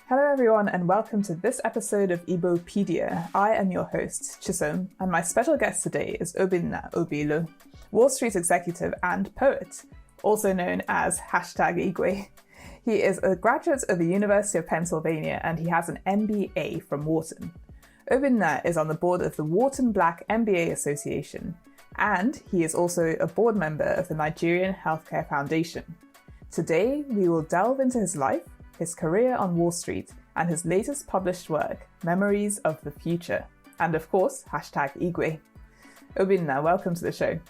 Hello everyone and welcome to this episode of Igbopedia. I am your host, Chisom, and my special guest today is Obinna, Wall Street executive and poet, also known as #Igwe. He is a graduate of the University of Pennsylvania and he has an MBA from Wharton. Obinna is on the board of the Wharton Black MBA Association, and he is also a board member of the Nigerian Healthcare Foundation. Today, we will delve into his life, his career on Wall Street, and his latest published work, Memories of the Future, and of course, #Igwe. Obinna, welcome to the show.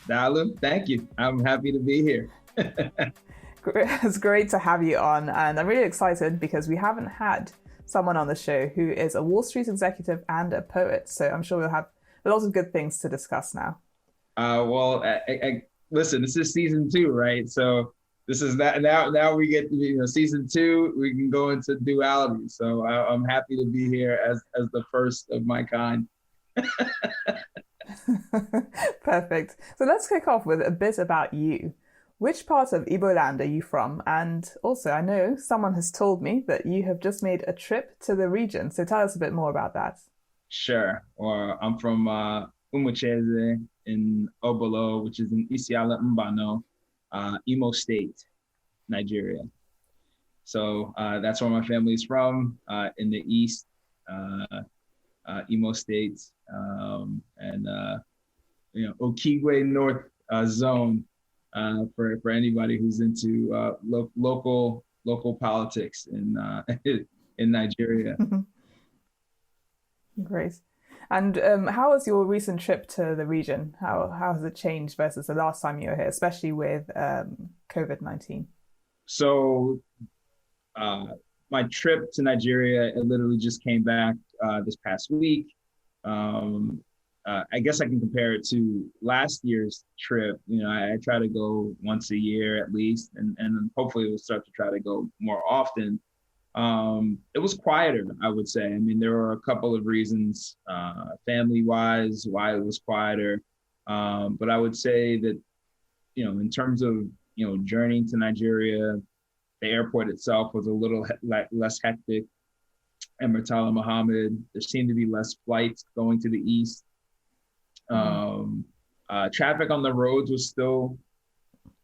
Dalu, thank you. I'm happy to be here. It's great to have you on, and I'm really excited because we haven't had someone on the show who is a Wall Street executive and a poet, so I'm sure we'll have lots of good things to discuss now. Listen, this is season 2, right? So this is that now we get season 2, we can go into duality. So I'm happy to be here as the first of my kind. Perfect. So let's kick off with a bit about you. Which part of Igbo land are you from? And also, I know someone has told me that you have just made a trip to the region. So tell us a bit more about that. Sure. I'm from Umucheze in Obolo, which is in Isiala Mbano, Imo State, Nigeria. So that's where my family is from, in the east, Imo State, and Okigwe North Zone, for anybody who's into local politics in in Nigeria. Great. And how was your recent trip to the region? How has it changed versus the last time you were here, especially with COVID-19? So my trip to Nigeria, it literally just came back this past week. I guess I can compare it to last year's trip. I try to go once a year at least, and hopefully we'll start to try to go more often. It was quieter, I would say. I mean, there were a couple of reasons, family-wise, why it was quieter. But I would say that, in terms of, journeying to Nigeria, the airport itself was a little less hectic. And Murtala Muhammad, there seemed to be less flights going to the east. Traffic on the roads was still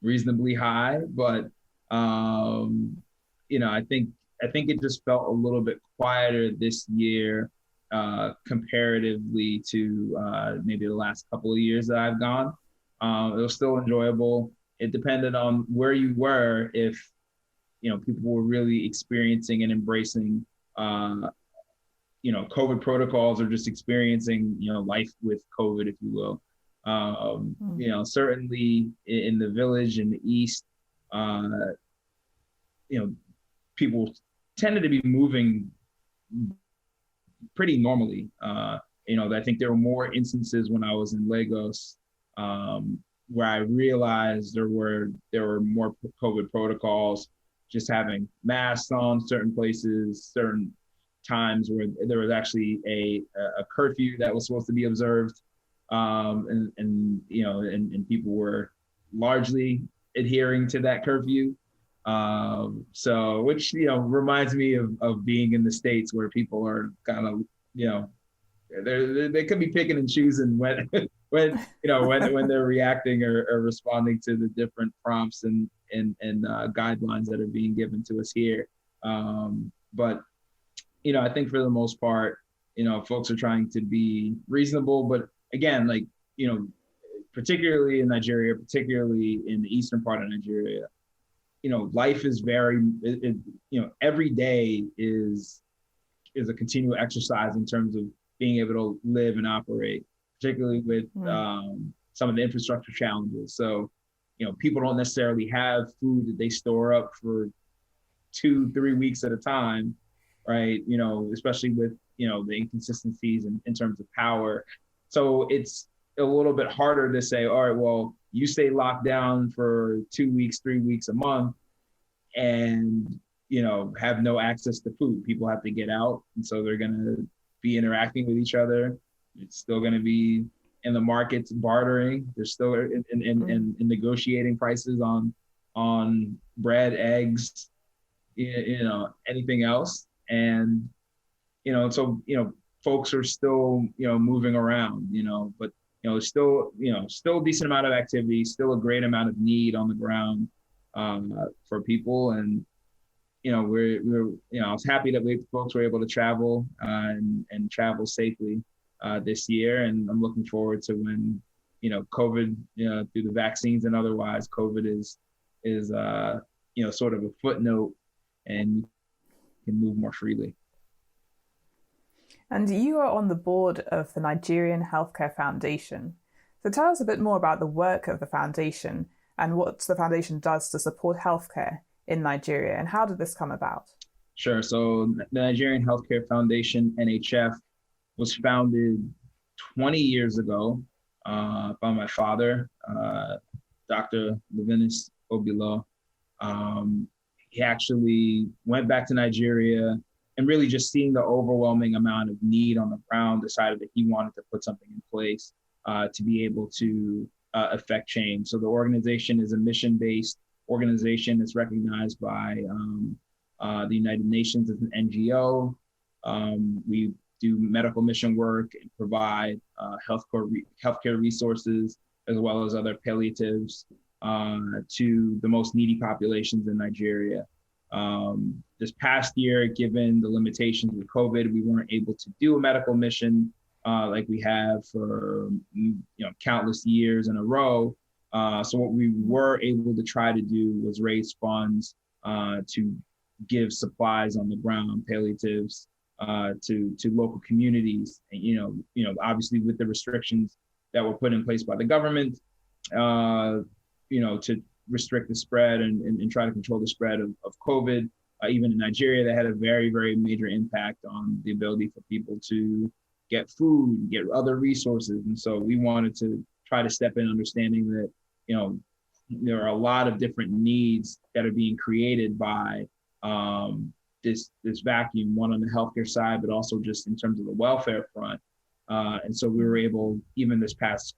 reasonably high, but, I think it just felt a little bit quieter this year comparatively to maybe the last couple of years that I've gone. It was still enjoyable. It depended on where you were, if people were really experiencing and embracing COVID protocols, or just experiencing life with COVID, if you will. Certainly in the village in the east, people tended to be moving pretty normally. I think there were more instances when I was in Lagos where I realized there were more COVID protocols, just having masks on certain places, certain times where there was actually a curfew that was supposed to be observed, and people were largely adhering to that curfew. Which reminds me of being in the States, where people are kind of they could be picking and choosing when when they're reacting or responding to the different prompts and guidelines that are being given to us here. But I think for the most part, folks are trying to be reasonable, but again, particularly in Nigeria, particularly in the eastern part of Nigeria, life is every day is a continual exercise in terms of being able to live and operate, particularly with some of the infrastructure challenges. So, people don't necessarily have food that they store up for 2-3 weeks at a time, right? Especially with, the inconsistencies in terms of power. So it's a little bit harder to say, all right, well, you stay locked down for 2 weeks, 3 weeks, a month, and, have no access to food. People have to get out. And so they're going to be interacting with each other. It's still going to be in the markets bartering. They're still in negotiating prices on bread, eggs, anything else. And, so, folks are still, moving around, but, still a decent amount of activity, still a great amount of need on the ground for people. And, I was happy that folks were able to travel and travel safely this year. And I'm looking forward to when, COVID, through the vaccines and otherwise, COVID is sort of a footnote and can move more freely. And you are on the board of the Nigerian Healthcare Foundation. So tell us a bit more about the work of the foundation and what the foundation does to support healthcare in Nigeria, and how did this come about? Sure. So the Nigerian Healthcare Foundation, NHF, was founded 20 years ago by my father, Dr. Obinna. He actually went back to Nigeria and really just seeing the overwhelming amount of need on the ground, decided that he wanted to put something in place to be able to affect change. So the organization is a mission-based organization that's recognized by the United Nations as an NGO. We do medical mission work and provide healthcare resources as well as other palliatives to the most needy populations in Nigeria. This past year, given the limitations with COVID, we weren't able to do a medical mission like we have for countless years in a row. So what we were able to try to do was raise funds to give supplies on the ground, palliatives to local communities. And, obviously with the restrictions that were put in place by the government, to restrict the spread and try to control the spread of COVID. Even in Nigeria, that had a very, very major impact on the ability for people to get food, get other resources. And so we wanted to try to step in, understanding that, there are a lot of different needs that are being created by this vacuum, one on the healthcare side, but also just in terms of the welfare front. And so we were able, even this past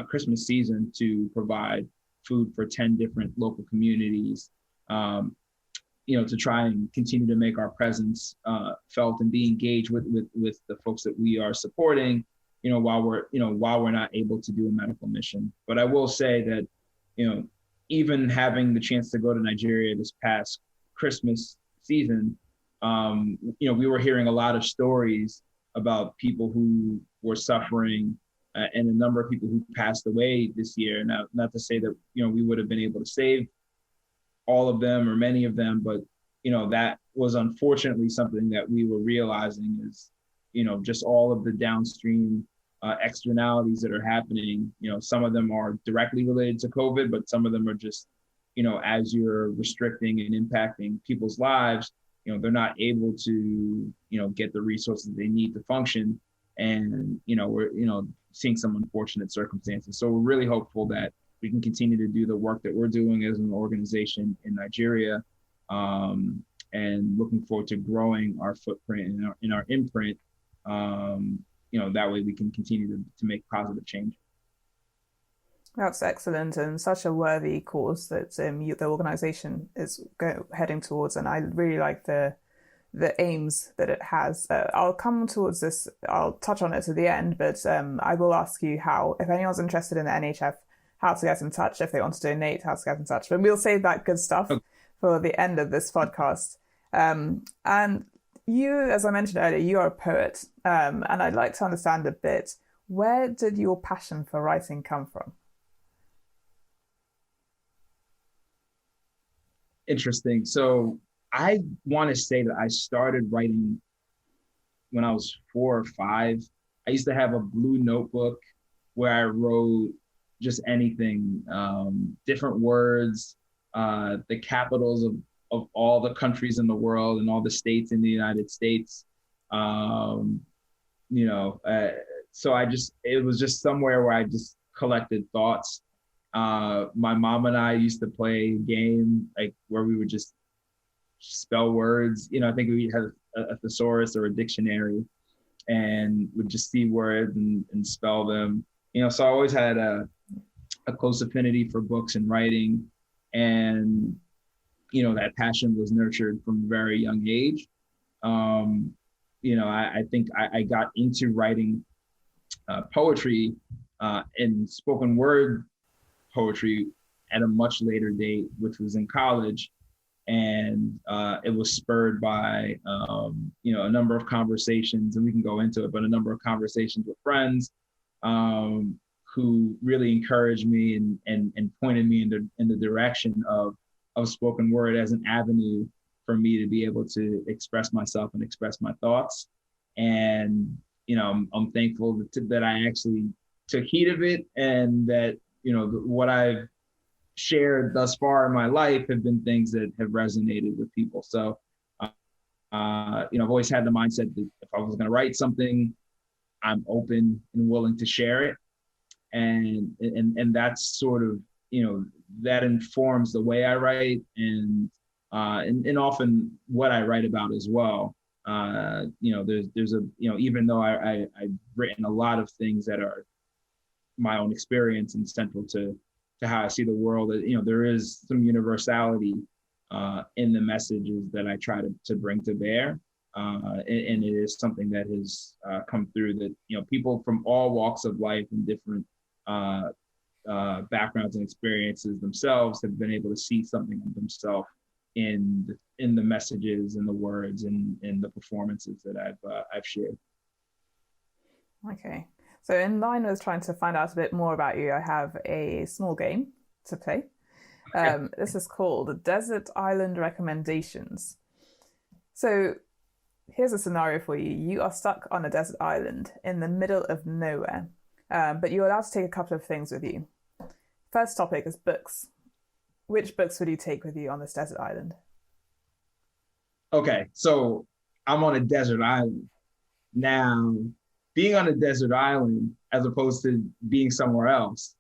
Christmas season, to provide food for 10 different local communities, to try and continue to make our presence felt and be engaged with the folks that we are supporting, while we're not able to do a medical mission. But I will say that, even having the chance to go to Nigeria this past Christmas season, we were hearing a lot of stories about people who were suffering and a number of people who passed away this year. Now, not to say that, we would have been able to save all of them or many of them, but, that was unfortunately something that we were realizing is, just all of the downstream externalities that are happening. Some of them are directly related to COVID, but some of them are just, as you're restricting and impacting people's lives, they're not able to, get the resources they need to function. And, we're, seeing some unfortunate circumstances. So we're really hopeful that we can continue to do the work that we're doing as an organization in Nigeria, and looking forward to growing our footprint and our imprint. That way we can continue to make positive change. That's excellent, and such a worthy cause that the organization is heading towards. And I really like the aims that it has. I'll come towards this, I'll touch on it at the end, but I will ask you how, if anyone's interested in the NHF, how to get in touch, if they want to donate, how to get in touch. But we'll save that good stuff for the end of this podcast. And you, as I mentioned earlier, you are a poet, and I'd like to understand a bit, where did your passion for writing come from? Interesting. So I want to say that I started writing when I was 4 or 5. I used to have a blue notebook where I wrote just anything, different words, the capitals of all the countries in the world and all the states in the United States. So it was just somewhere where I just collected thoughts. My mom and I used to play a game like where we would just spell words. I think we had a thesaurus or a dictionary and would just see words and spell them. So I always had a close affinity for books and writing. And that passion was nurtured from a very young age. I think I got into writing poetry and spoken word poetry at a much later date, which was in college. And it was spurred by, a number of conversations, and we can go into it, but a number of conversations with friends who really encouraged me and pointed me in the direction of spoken word as an avenue for me to be able to express myself and express my thoughts. And, I'm thankful that I actually took heed of it, and that, what I've shared thus far in my life have been things that have resonated with people. So, I've always had the mindset that if I was going to write something, I'm open and willing to share it. And that's sort of, that informs the way I write, and often what I write about as well. There's a, even though I've written a lot of things that are my own experience and central to how I see the world, there is some universality in the messages that I try to bring to bear. And it is something that has come through, that, people from all walks of life and different backgrounds and experiences themselves have been able to see something of themselves in the messages and the words and the performances that I've shared. Okay. So in line with trying to find out a bit more about you, I have a small game to play. This is called Desert Island Recommendations. So here's a scenario for you. You are stuck on a desert island in the middle of nowhere, but you're allowed to take a couple of things with you. First topic is books. Which books would you take with you on this desert island? Okay, so I'm on a desert island. Now, being on a desert island as opposed to being somewhere else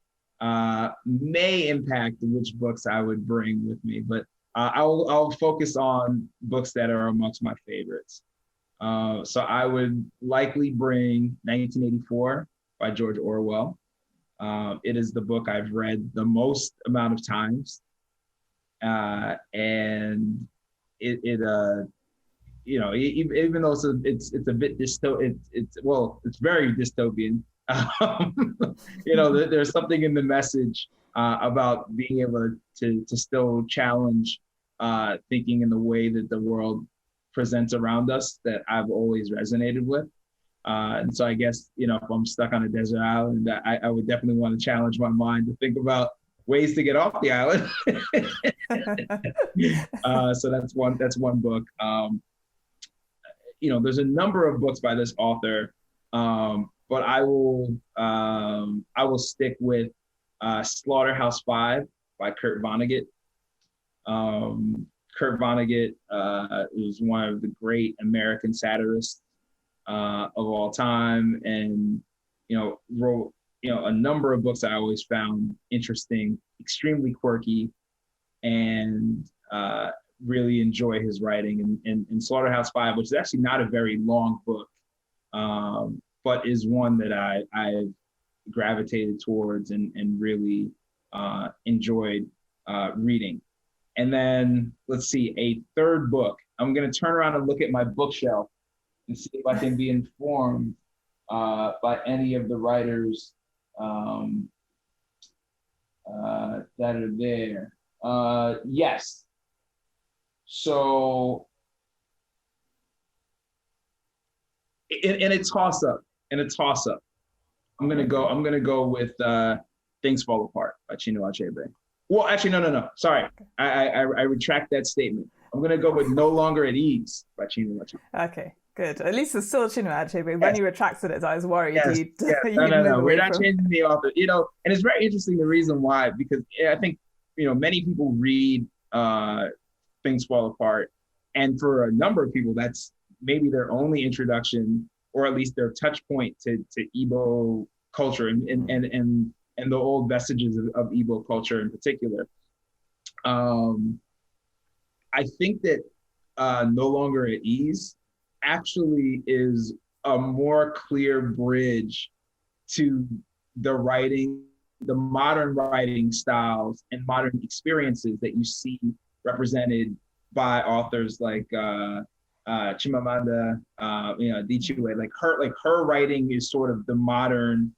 may impact which books I would bring with me, but I'll focus on books that are amongst my favorites. So I would likely bring 1984 by George Orwell. It is the book I've read the most amount of times. And even though it's a bit it's very dystopian. There's something in the message about being able to still challenge thinking in the way that the world presents around us that I've always resonated with. And so I guess, if I'm stuck on a desert island, I would definitely want to challenge my mind to think about ways to get off the island. So that's one book. There's a number of books by this author, but I will stick with Slaughterhouse-Five by Kurt Vonnegut. Kurt Vonnegut is one of the great American satirists of all time, and wrote a number of books I always found interesting, extremely quirky, and really enjoy his writing. And Slaughterhouse-Five, which is actually not a very long book, but is one that I gravitated towards and really enjoyed reading. And then let's see, a third book. I'm going to turn around and look at my bookshelf and see if I can be informed by any of the writers that are there. Yes. So in a toss up, I'm gonna go with Things Fall Apart by Chinua Achebe. Well, actually, no. Sorry, I retract that statement. I'm gonna go with No Longer at Ease by Chinua Achebe. Okay, good. At least it's still Chinua Achebe. When you retracted it, I was worried. Yes. No. We're not changing the author. And it's very interesting the reason why, because I think many people read Things Fall Apart, and for a number of people, that's maybe their only introduction, or at least their touch point to Igbo culture and the old vestiges of Igbo culture in particular. I think that No Longer at Ease actually is a more clear bridge to the writing, the modern writing styles and modern experiences that you see represented by authors like Chimamanda, Adichie. Like her writing is sort of the modern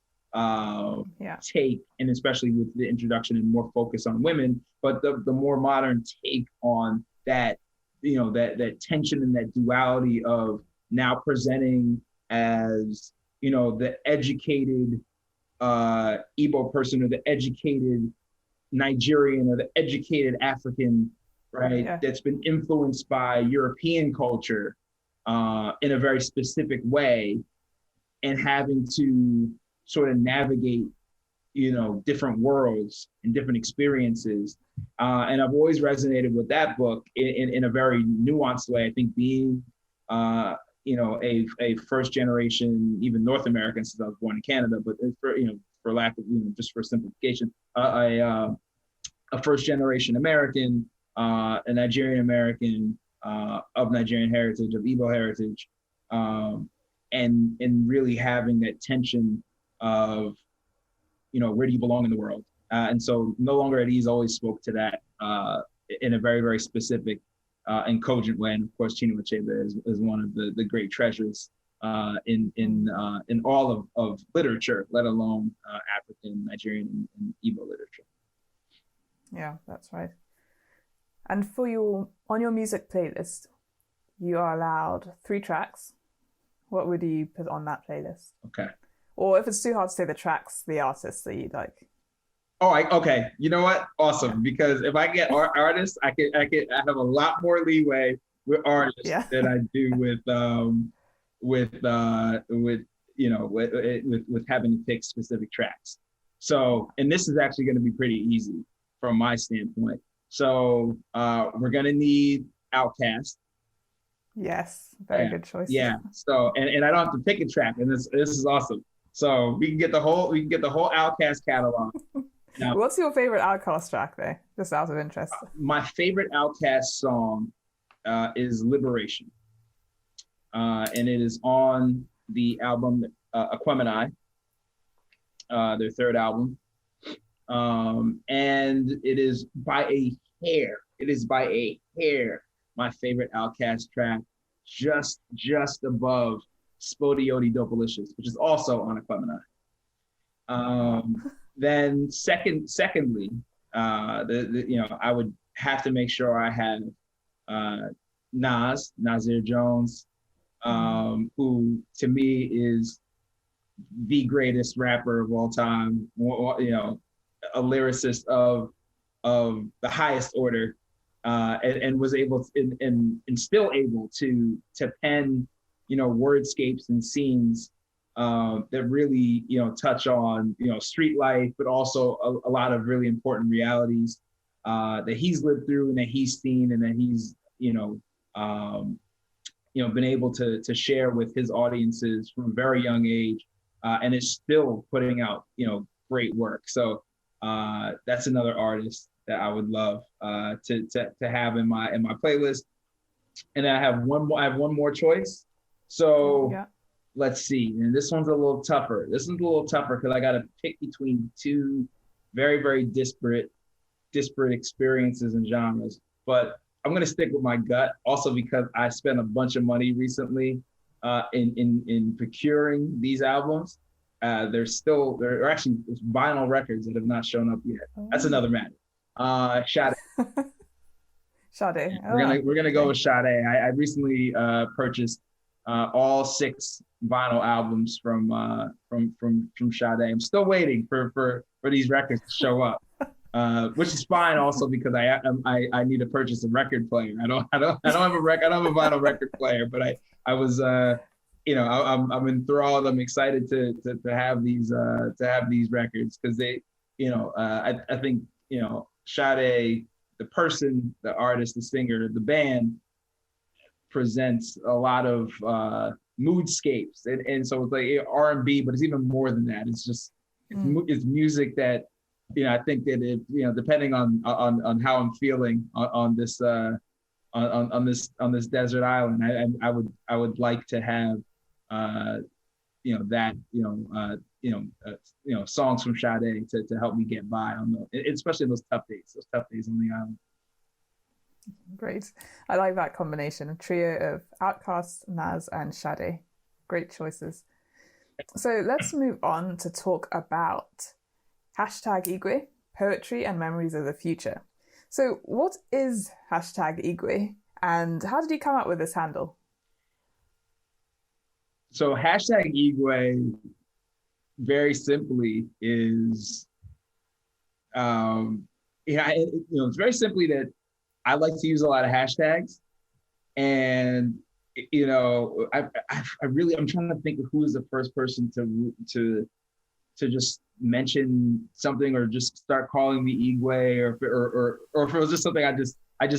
take, and especially with the introduction and more focus on women, but the more modern take on that, that tension and that duality of now presenting as, the educated Igbo person, or the educated Nigerian, or the educated African, right? Yeah. That's been influenced by European culture in a very specific way, and having to sort of navigate, different worlds and different experiences. And I've always resonated with that book in a very nuanced way. I think being, a first generation, even North American, since I was born in Canada, but for lack of, just for simplification, a first generation American, a Nigerian American of Nigerian heritage, of Igbo heritage, and really having that tension of, where do you belong in the world? And so No Longer at Ease always spoke to that in a very, very specific and cogent way. And of course, Chinua Achebe is one of the great treasures in all of literature, let alone African, Nigerian, and Igbo literature. Yeah, that's right. And on your music playlist, you are allowed 3 tracks. What would you put on that playlist? Okay. Or if it's too hard to say the tracks, the artists that you like. Oh, okay. You know what? Awesome. Because if I get artists, I have a lot more leeway with artists than I do with having to pick specific tracks. So, and this is actually going to be pretty easy from my standpoint. So we're going to need Outkast. Yes, very good choice. Yeah. So, and I don't have to pick a track, and this is awesome. So we can get the whole Outkast catalog. Now, what's your favorite Outkast track there? Just out of interest. My favorite Outkast song is Liberation. And it is on the album Aquemini, their third album. And it is by a hair. It is by a hair my favorite Outkast track, just above Spodioti Dopalicious, which is also on Aquemini. Then secondly, I would have to make sure I have Nasir Jones, who to me is the greatest rapper of all time, a lyricist of the highest order, and was able to, and still able to pen, wordscapes and scenes that really, touch on, street life, but also a lot of really important realities that he's lived through and that he's seen and that he's, been able to share with his audiences from a very young age, and is still putting out, great work. So that's another artist that I would love to have in my playlist. And I have one more choice. So let's see. And this one's a little tougher. This one's a little tougher because I got to pick between 2 very, very disparate experiences and genres. But I'm going to stick with my gut, also because I spent a bunch of money recently in procuring these albums. There are actually vinyl records that have not shown up yet. That's another matter. Sade. Sade. We're gonna go with Sade. I recently purchased all 6 vinyl albums from Sade. I'm still waiting for these records to show up, which is fine also because I need to purchase a record player. I don't have a vinyl record player, but I was I'm enthralled. I'm excited to have these records because they, I think, Sade, the person, the artist, the singer, the band, presents a lot of moodscapes, and so it's like R&B, but it's even more than that. It's just it's music that, I think that it, depending on how I'm feeling on this desert island, I would like to have songs from Sade to help me get by on especially those tough days on the island. Great. I like that combination, a trio of Outcast, Naz, and Shade. Great choices. So let's move on to talk about hashtag Igwe, poetry and memories of the future. So what is hashtag Igwe, and how did you come up with this handle? So hashtag Igwe, very simply, is it's very simply that I like to use a lot of hashtags, and I'm trying to think of who is the first person to just mention something or just start calling me Igwe, or if it was just something I just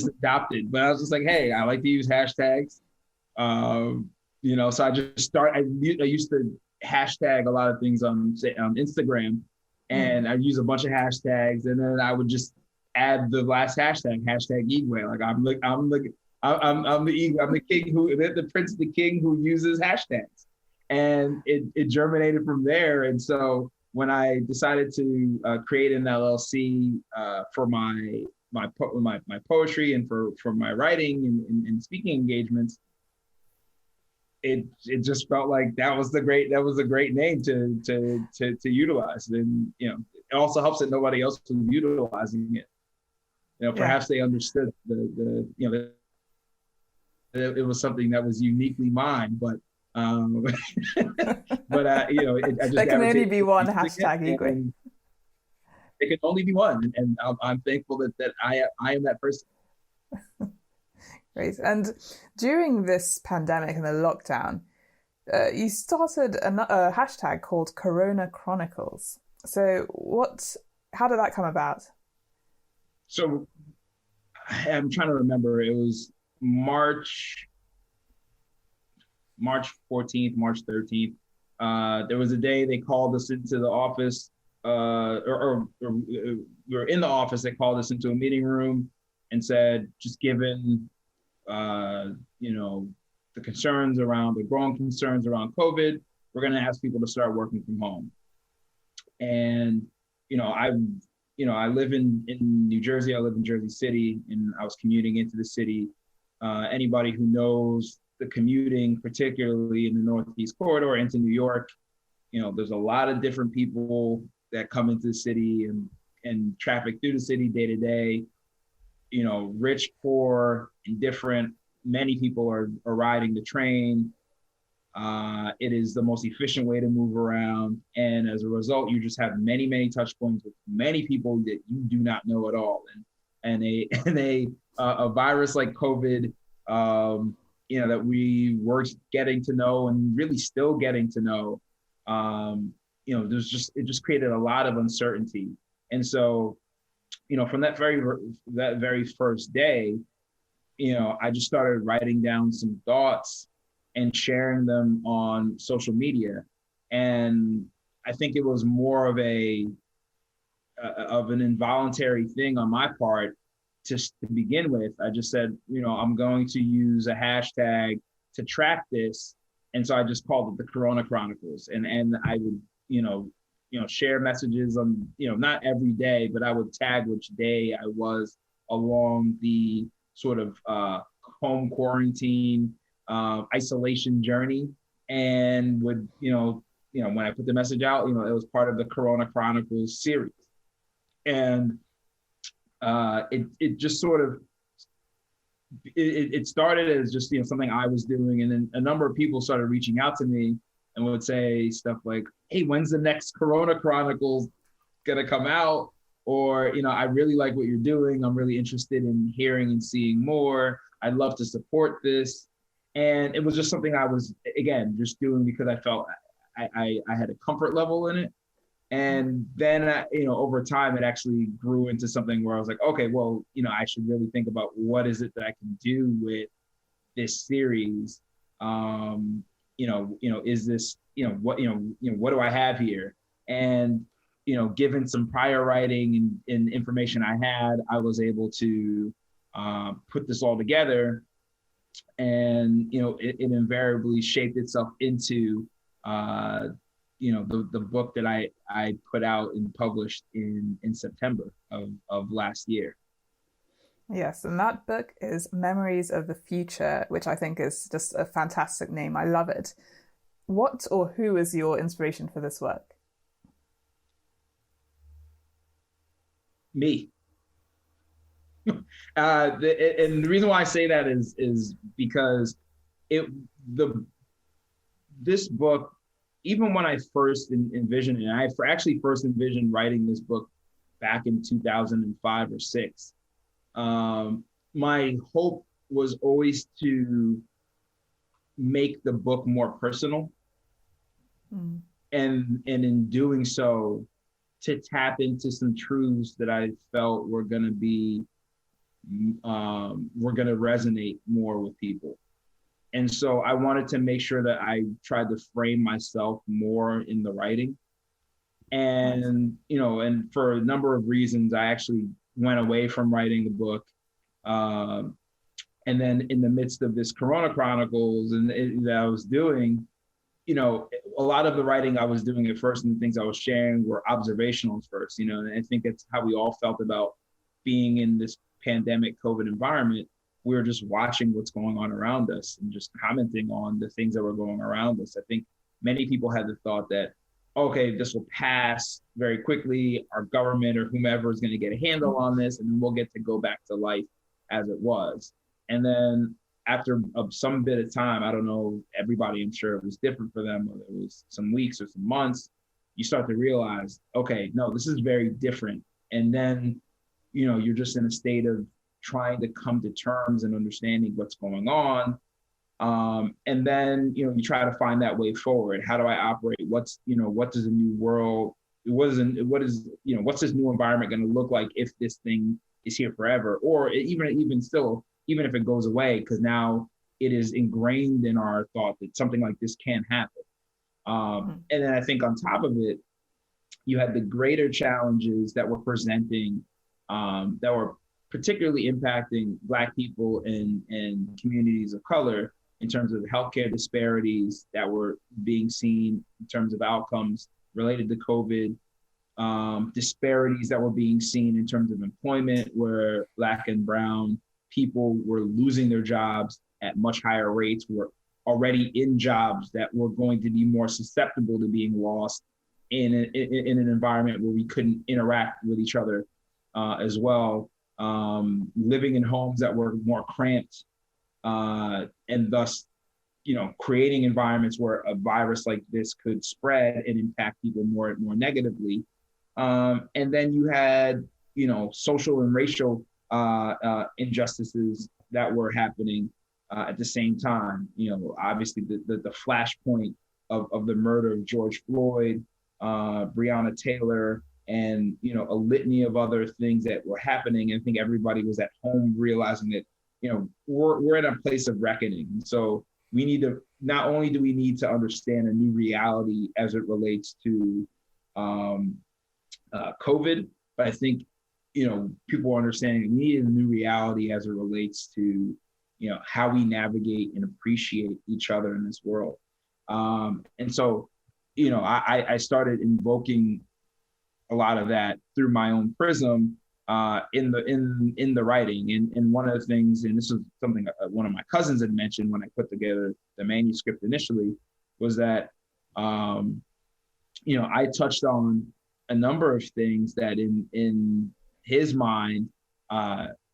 adopted. But I was just like, hey, I like to use hashtags. So I used to hashtag a lot of things on Instagram, and I use a bunch of hashtags, and then I would just add the last hashtag Igwe. Like I'm the Igwe, I'm the king the prince, the king who uses hashtags, and it germinated from there. And so when I decided to create an LLC for my poetry and for my writing and speaking engagements, it just felt like that was a great name to utilize. And it also helps that nobody else was utilizing it. Perhaps they understood that it was something that was uniquely mine, but there can only be one hashtag Igwe. It can only be one, and I'm thankful that I am that person. Great. And during this pandemic and the lockdown, you started a hashtag called Corona Chronicles. So how did that come about? So I'm trying to remember. It was March 14th, March 13th. There was a day they called us into the office, or we were in the office. They called us into a meeting room and said, just given the growing concerns around COVID, we're going to ask people to start working from home. And I live in New Jersey. I live in Jersey City, and I was commuting into the city. Anybody who knows the commuting, particularly in the Northeast corridor into New York, there's a lot of different people that come into the city and traffic through the city day to day. Rich, poor, indifferent. Many people are riding the train. It is the most efficient way to move around. And as a result, you just have many, many touch points with many people that you do not know at all. And a virus like COVID, that we were getting to know and really still getting to know, it just created a lot of uncertainty. And so, from that very first day, I just started writing down some thoughts and sharing them on social media. And I think it was more of an involuntary thing on my part to begin with. I just said, I'm going to use a hashtag to track this. And so I just called it the Corona Chronicles. And I would, share messages on, not every day, but I would tag which day I was along the sort of home quarantine, isolation journey, and would, when I put the message out, it was part of the Corona Chronicles series. And it just sort of, it started as just, something I was doing. And then a number of people started reaching out to me and would say stuff like, hey, when's the next Corona Chronicles gonna come out? Or, I really like what you're doing. I'm really interested in hearing and seeing more. I'd love to support this. And it was just something I was, again, just doing because I felt I had a comfort level in it. And then, over time, it actually grew into something where I was like, okay, well, I should really think about what is it that I can do with this series. Is this, what do I have here? And, given some prior writing and information I had, I was able to put this all together. And, it invariably shaped itself into, the book that I put out and published in September of last year. Yes, and that book is Memories of the Future, which I think is just a fantastic name. I love it. What or who is your inspiration for this work? Me. And the reason why I say that is because it the this book, even when I first envisioned it, I actually first envisioned writing this book back in 2005 or six. My hope was always to make the book more personal, and in doing so, to tap into some truths that I felt were going to be were going to resonate more with people. And so I wanted to make sure that I tried to frame myself more in the writing. And, and for a number of reasons, I actually went away from writing the book. And then in the midst of this Corona Chronicles that I was doing, a lot of the writing I was doing at first and the things I was sharing were observational at first, and I think that's how we all felt about being in this pandemic COVID environment. We were just watching what's going on around us and just commenting on the things that were going around us. I think many people had the thought that, okay, this will pass very quickly. Our government or whomever is going to get a handle on this, and then we'll get to go back to life as it was. And then after some bit of time, I don't know, everybody, I'm sure it was different for them, whether it was some weeks or some months, you start to realize, okay, no, this is very different. And then, you're just in a state of trying to come to terms and understanding what's going on. And then, you try to find that way forward. How do I operate? What does a new world, what's this new environment going to look like if this thing is here forever? Or even still, even if it goes away, because now it is ingrained in our thought that something like this can happen. And then I think on top of it, you had the greater challenges that were presenting, that were particularly impacting Black people and communities of color in terms of healthcare disparities that were being seen in terms of outcomes related to COVID, disparities that were being seen in terms of employment, where Black and Brown people were losing their jobs at much higher rates, were already in jobs that were going to be more susceptible to being lost in an environment where we couldn't interact with each other as well, living in homes that were more cramped, and thus, creating environments where a virus like this could spread and impact people more and more negatively. And then you had, social and racial injustices that were happening at the same time. Obviously the flashpoint of the murder of George Floyd, Breonna Taylor, and a litany of other things that were happening. I think everybody was at home realizing that we're in a place of reckoning. So we need to, not only do we need to understand a new reality as it relates to COVID, but I think people are understanding we need a new reality as it relates to how we navigate and appreciate each other in this world. And so I started invoking a lot of that through my own prism in the writing. And one of the things, and this is something one of my cousins had mentioned when I put together the manuscript initially, was that I touched on a number of things that in his mind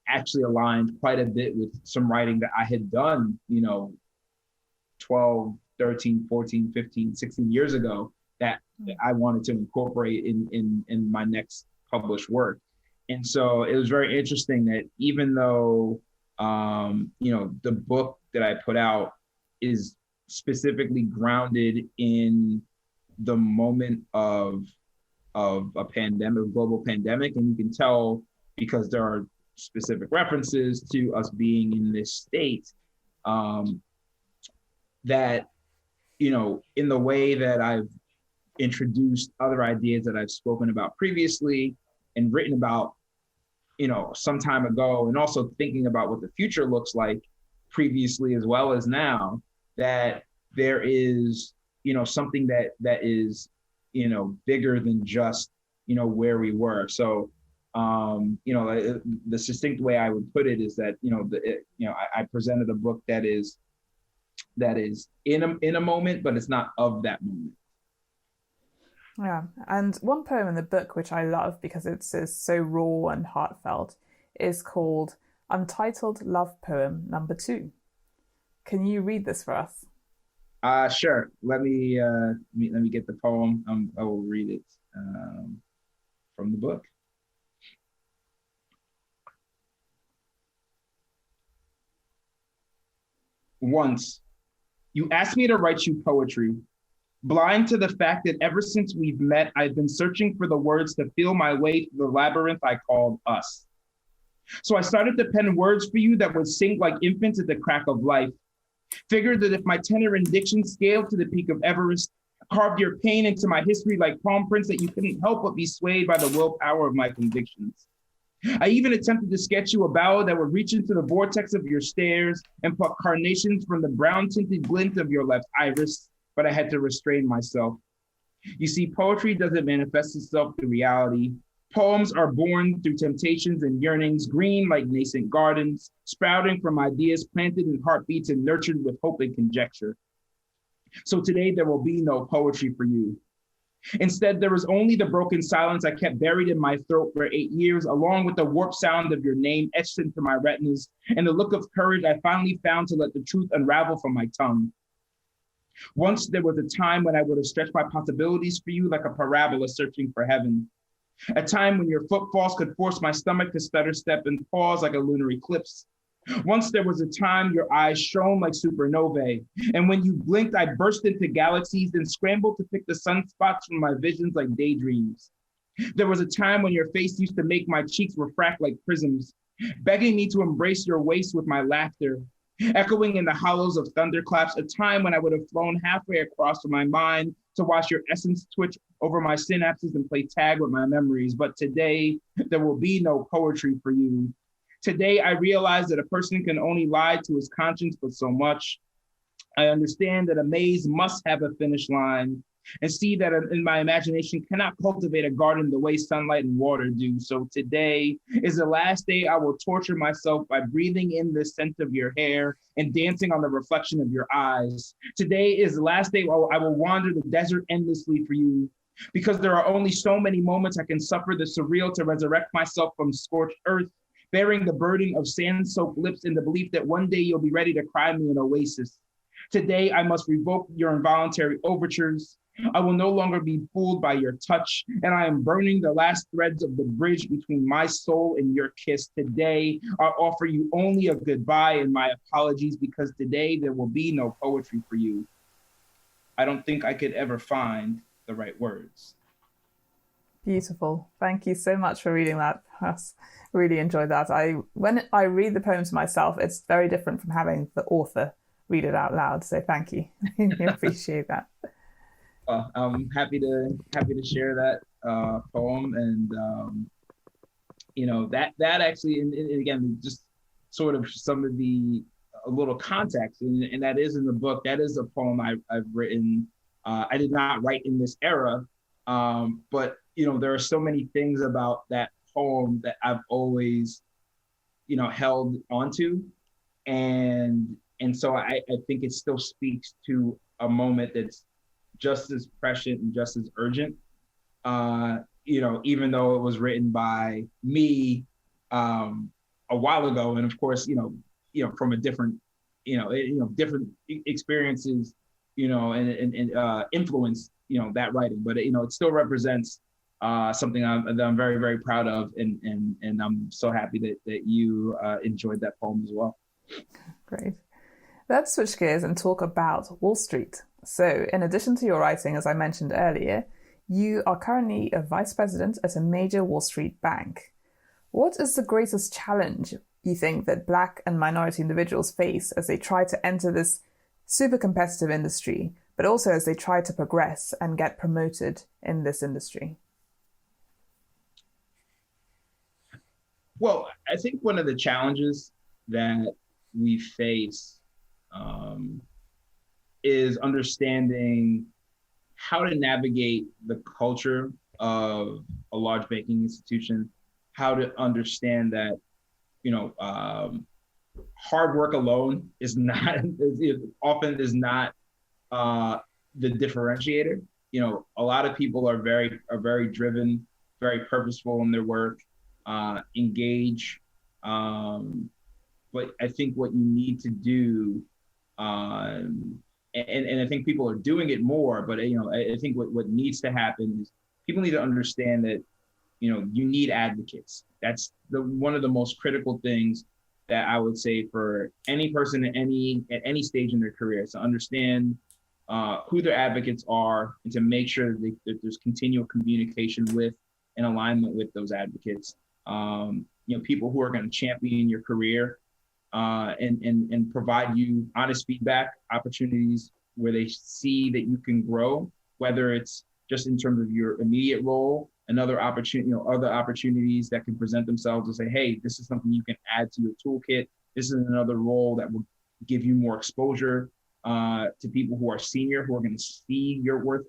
actually aligned quite a bit with some writing that I had done 12, 13, 14, 15, 16 years ago that I wanted to incorporate in my next published work. And so it was very interesting that even though, the book that I put out is specifically grounded in the moment of a pandemic, global pandemic, and you can tell because there are specific references to us being in this state, that, in the way that I've introduced other ideas that I've spoken about previously and written about, some time ago, and also thinking about what the future looks like previously as well as now, that there is, something that is, bigger than just, where we were. So The succinct way I would put it is that, I presented a book that is in a moment, but it's not of that moment. Yeah, and one poem in the book which I love because it's so raw and heartfelt is called Untitled Love Poem Number 2. Can you read this for us? Sure. Let me get the poem. I will read it from the book. Once, you asked me to write you poetry, blind to the fact that ever since we've met, I've been searching for the words to feel my way through the labyrinth I called us. So I started to pen words for you that would sink like infants at the crack of life. Figured that if my tenor and diction scaled to the peak of Everest, carved your pain into my history like palm prints, that you couldn't help but be swayed by the willpower of my convictions. I even attempted to sketch you a bow that would reach into the vortex of your stares and pluck carnations from the brown tinted glint of your left iris, but I had to restrain myself. You see, poetry doesn't manifest itself through reality. Poems are born through temptations and yearnings, green like nascent gardens, sprouting from ideas planted in heartbeats and nurtured with hope and conjecture. So today there will be no poetry for you. Instead, there is only the broken silence I kept buried in my throat for 8 years, along with the warped sound of your name etched into my retinas, and the look of courage I finally found to let the truth unravel from my tongue. Once there was a time when I would have stretched my possibilities for you like a parabola searching for heaven. A time when your footfalls could force my stomach to stutter step and pause like a lunar eclipse. Once there was a time your eyes shone like supernovae, and when you blinked, I burst into galaxies and scrambled to pick the sunspots from my visions like daydreams. There was a time when your face used to make my cheeks refract like prisms, begging me to embrace your waist with my laughter, echoing in the hollows of thunderclaps, a time when I would have flown halfway across from my mind to watch your essence twitch over my synapses and play tag with my memories. But today, there will be no poetry for you. Today, I realize that a person can only lie to his conscience but so much. I understand that a maze must have a finish line, and see that in my imagination cannot cultivate a garden the way sunlight and water do. So today is the last day I will torture myself by breathing in the scent of your hair and dancing on the reflection of your eyes. Today is the last day I will wander the desert endlessly for you, because there are only so many moments I can suffer the surreal to resurrect myself from scorched earth, bearing the burden of sand-soaked lips in the belief that one day you'll be ready to cry me an oasis. Today, I must revoke your involuntary overtures. I will no longer be fooled by your touch, and I am burning the last threads of the bridge between my soul and your kiss. Today, I offer you only a goodbye and my apologies, because today there will be no poetry for you. I don't think I could ever find the right words. Beautiful. Thank you so much for reading that. I really enjoyed that. When I read the poems myself, it's very different from having the author read it out loud. So thank you. I appreciate that. I'm happy to share that poem, and that actually, and again, just sort of some of the a little context, and that is in the book. That is a poem I've written. I did not write in this era, but there are so many things about that poem that I've always held onto, and so I think it still speaks to a moment that's just as prescient and just as urgent, even though it was written by me a while ago, and of course, from a different, different experiences, and influence, that writing, but it still represents something that I'm very, very proud of, and I'm so happy that you enjoyed that poem as well. Great. Let's switch gears and talk about Wall Street. So, in addition to your writing, as I mentioned earlier, you are currently a vice president at a major Wall Street bank. What is the greatest challenge you think that Black and minority individuals face as they try to enter this super competitive industry, but also as they try to progress and get promoted in this industry? Well, I think one of the challenges that we face is understanding how to navigate the culture of a large banking institution, how to understand that, hard work alone is not, often is not the differentiator. A lot of people are very driven, very purposeful in their work, engage. But I think what you need to do, and I think people are doing it more, but I think what needs to happen is people need to understand that you need advocates. That's one of the most critical things that I would say for any person at any stage in their career, is to understand who their advocates are, and to make sure that there's continual communication with and alignment with those advocates. People who are going to champion your career, and provide you honest feedback, opportunities where they see that you can grow, whether it's just in terms of your immediate role, another opportunity, other opportunities that can present themselves to say, hey, this is something you can add to your toolkit. This is another role that will give you more exposure to people who are senior, who are going to see your work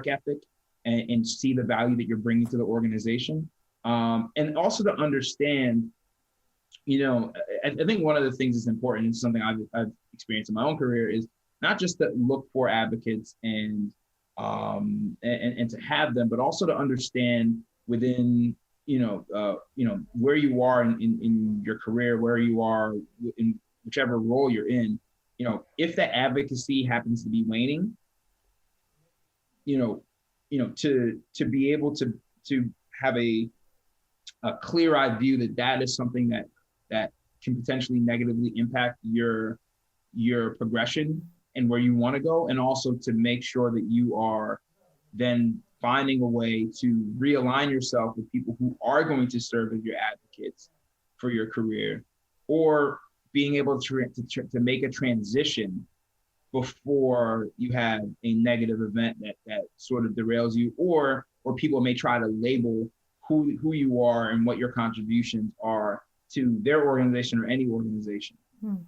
ethic and see the value that you're bringing to the organization. And also to understand, I think one of the things that's important, and something I've experienced in my own career, is not just to look for advocates and to have them, but also to understand within, where you are in your career, where you are in whichever role you're in, if the advocacy happens to be waning, to be able to have a clear-eyed view that is something that can potentially negatively impact your progression and where you want to go, and also to make sure that you are then finding a way to realign yourself with people who are going to serve as your advocates for your career, or being able to make a transition before you have a negative event that sort of derails you, or people may try to label who you are and what your contributions are to their organization or any organization.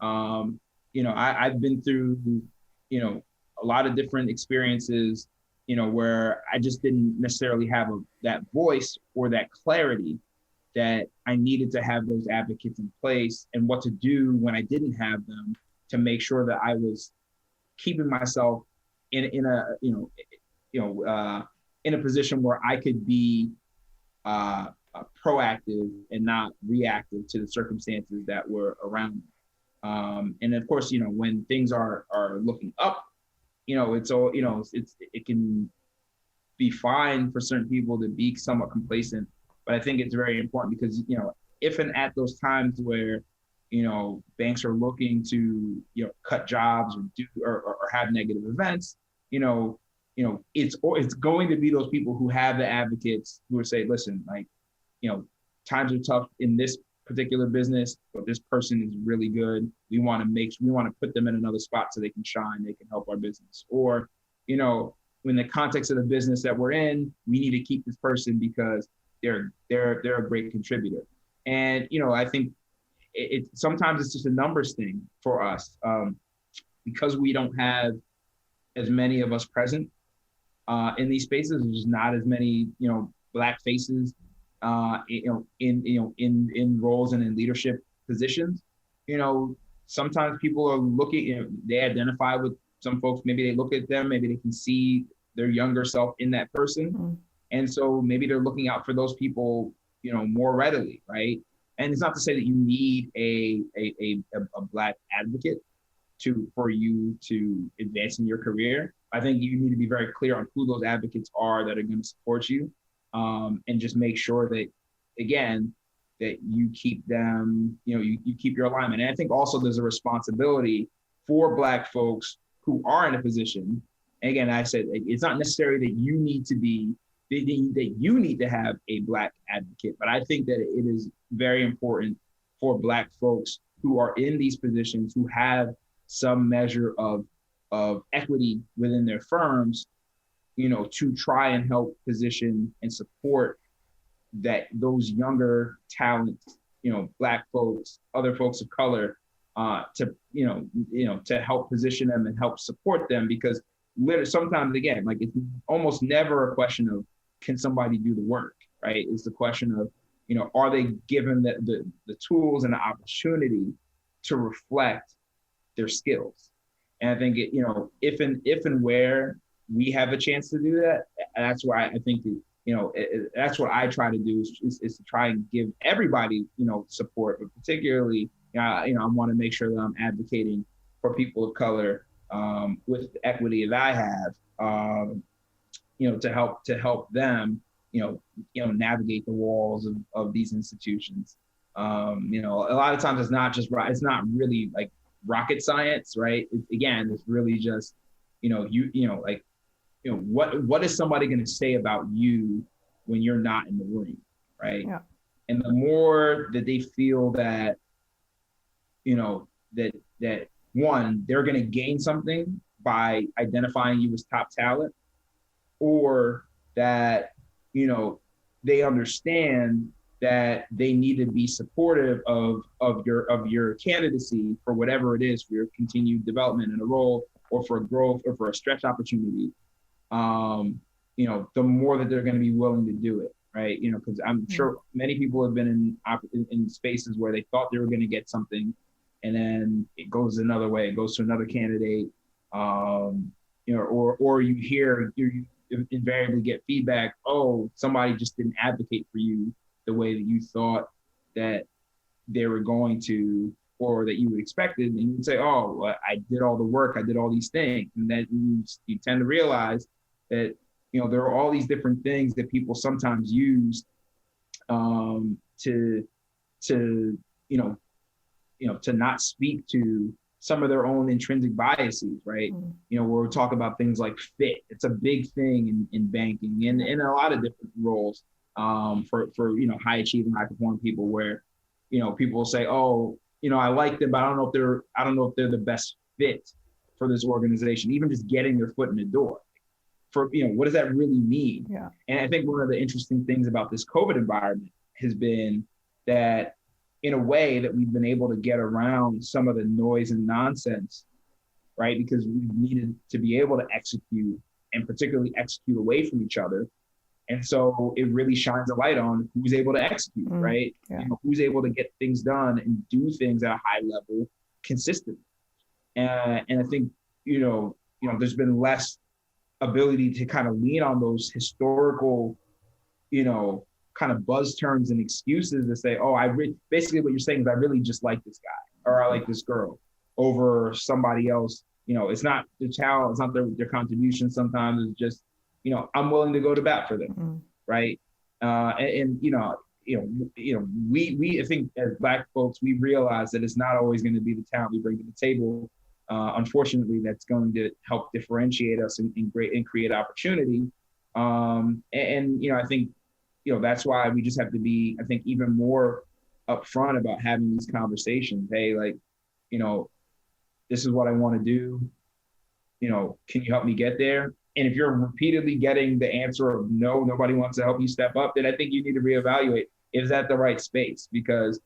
I've been through, a lot of different experiences, where I just didn't necessarily have that voice or that clarity that I needed to have those advocates in place, and what to do when I didn't have them, to make sure that I was keeping myself in a position where I could be proactive and not reactive to the circumstances that were around me. And of course, when things are looking up, it's all, it can be fine for certain people to be somewhat complacent, but I think it's very important because, if and at those times where, banks are looking to, cut jobs or have negative events, it's going to be those people who have the advocates who would say, listen, times are tough in this particular business, but this person is really good. We want to put them in another spot so they can shine, they can help our business. Or, in the context of the business that we're in, we need to keep this person because they're a great contributor. And, I think sometimes it's just a numbers thing for us, because we don't have as many of us present in these spaces. There's just not as many, Black faces in roles and in leadership positions. Sometimes people are looking, they identify with some folks, maybe they look at them, maybe they can see their younger self in that person. Mm-hmm. And so maybe they're looking out for those people, more readily, right? And it's not to say that you need a Black advocate for you to advance in your career. I think you need to be very clear on who those advocates are that are going to support you, and just make sure that, again, that you keep them, you keep your alignment. And I think also there's a responsibility for Black folks who are in a position. And again, I said, it's not necessary that you need to have a Black advocate, but I think that it is very important for Black folks who are in these positions, who have some measure of equity within their firms, to try and help position and support those younger talents, Black folks, other folks of color, to help position them and help support them, because sometimes, again, it's almost never a question of, can somebody do the work, right? It's the question of, are they given the tools and the opportunity to reflect their skills? And I think if and where we have a chance to do that, that's why I think that's what I try to do is to try and give everybody support, but particularly I want to make sure that I'm advocating for people of color with the equity that I have, to help them navigate the walls of these institutions. A lot of times it's not really like rocket science, right? It's really just what is somebody going to say about you when you're not in the room, right? Yeah. And the more that they feel that that one, they're going to gain something by identifying you as top talent, or that they understand that they need to be supportive of your candidacy for whatever it is, for your continued development in a role, or for growth, or for a stretch opportunity, the more that they're going to be willing to do it, right? Because I'm sure many people have been in spaces where they thought they were going to get something, and then it goes another way, it goes to another candidate, or you invariably get feedback, oh, somebody just didn't advocate for you the way that you thought that they were going to, or that you expected, and you say, oh, I did all the work, I did all these things, and then you tend to realize that there are all these different things that people sometimes use to not speak to some of their own intrinsic biases, right? Where we talk about things like fit. It's a big thing in banking and in a lot of different roles for high achieving, high performing people, where people will say, oh, I like them, but I don't know if they're the best fit for this organization. Even just getting their foot in the door. For what does that really mean? Yeah. And I think one of the interesting things about this COVID environment has been that, in a way, that we've been able to get around some of the noise and nonsense, right? Because we've needed to be able to execute, and particularly execute away from each other. And so it really shines a light on who's able to execute, right? Yeah. Who's able to get things done and do things at a high level consistently. And I think, there's been less ability to kind of lean on those historical, kind of buzz terms and excuses to say, oh, basically what you're saying is I really just like this guy, or I like this girl, over somebody else. It's not the talent, it's not their contribution. Sometimes it's just, I'm willing to go to bat for them, right? We I think as Black folks, we realize that it's not always going to be the talent we bring to the table. Unfortunately, that's going to help differentiate us and create opportunity. I think that's why we just have to be, I think, even more upfront about having these conversations. Hey, this is what I want to do. Can you help me get there? And if you're repeatedly getting the answer of no, nobody wants to help you step up, then I think you need to reevaluate, is that the right space? Because,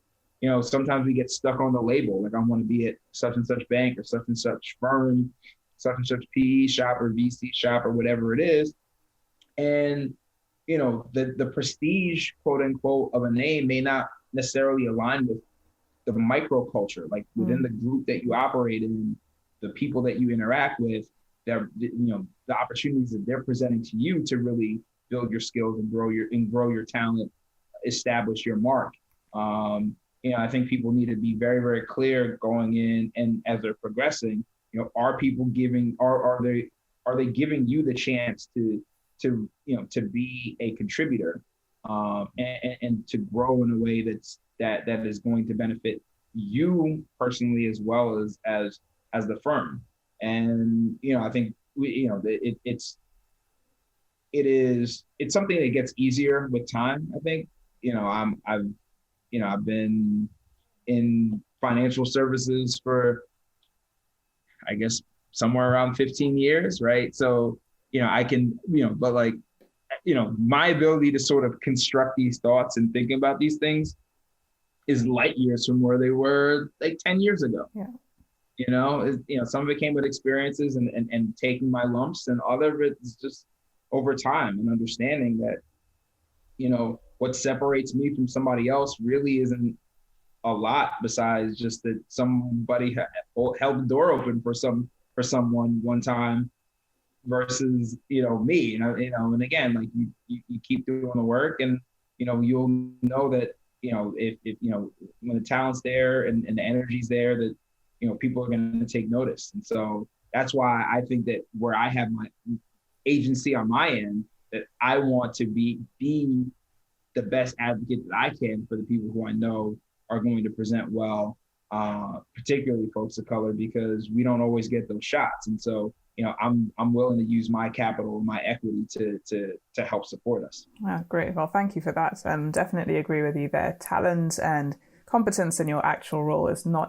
sometimes we get stuck on the label, like I want to be at such and such bank or such and such firm, such and such PE shop or VC shop or whatever it is. And, the prestige, quote unquote, of a name may not necessarily align with the microculture, like within the group that you operate in, the people that you interact with, that the opportunities that they're presenting to you to really build your skills and grow your talent, establish your mark. I think people need to be very, very clear going in, and as they're progressing, are people are they giving you the chance to be a contributor and to grow in a way that is going to benefit you personally as well as the firm. And I think it's something that gets easier with time. I think I've been in financial services for, I guess, somewhere around 15 years, right? So I can but my ability to sort of construct these thoughts and thinking about these things is light years from where they were like 10 years ago. Yeah. Some of it came with experiences and taking my lumps, and other of it is just over time and understanding that, what separates me from somebody else really isn't a lot, besides just that somebody held the door open for someone one time versus me. And again, like you keep doing the work, and you'll know that if when the talent's there and the energy's there, that people are going to take notice. And so that's why I think that where I have my agency on my end, that I want to be the best advocate that I can for the people who I know are going to present well, particularly folks of color, because we don't always get those shots. And so, I'm willing to use my capital, my equity to help support us. Great. Well, thank you for that. Definitely agree with you there. Talent and competence in your actual role is not